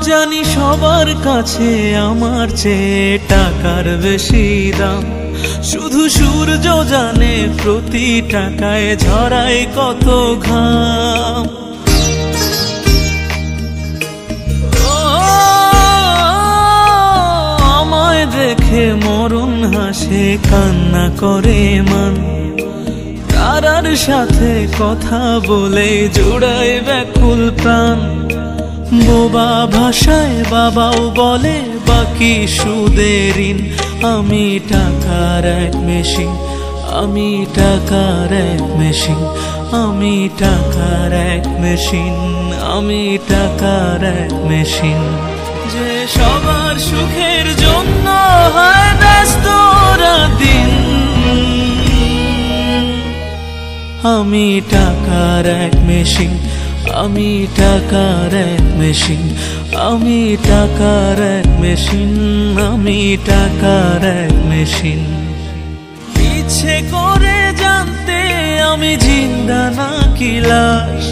জানি সবার কাছে আমার চেয়ে টাকার বেশি দাম, শুধু সূর্য জানে প্রতি টাকায় ঝরায় কত ঘাম। আমায় দেখে মরণ হাসে কান্না করে মান, তারার সাথে কথা বলে জোড়ায় ব্যাকুল প্রাণ। বোবা ভাষায় বাবাও বলে বাকি সুদের ঋণ। আমি টাকার এক মেশিন, আমি টাকার এক মেশিন, আমি টাকার এক মেশিন, আমি টাকার এক মেশিন। যে সবার সুখের জন্য হয় ব্যস্ত দিন, আমি টাকার এক মেশিন, আমি টাকার এক মেশিন, আমি টাকার এক মেশিন, আমি টাকার এক মেশিন। ইচ্ছে করে জানতে আমি জিন্দা নাকি লাশ,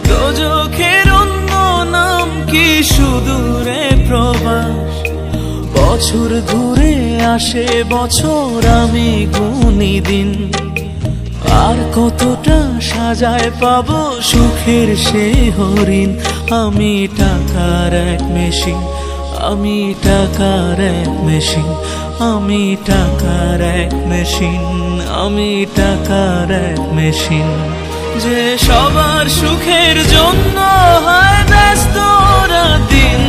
দোজখের অন্য নাম কি সুদূরে প্রবাস। বছর ঘুরে আসে বছর, আমি গুনি দিন, আর কতটা সাজায় পাবো সুখের সে হরিণ। আমি টাকার এক মেশিন, আমি টাকার এক মেশিন, আমি টাকার এক মেশিন, আমি টাকার এক মেশিন। যে সবার সুখের জন্য হয় ব্যস্ত দিন,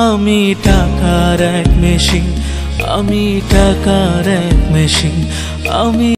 আমি টাকার এক মেশিন, আমি টাকার এক মেশিন, আমি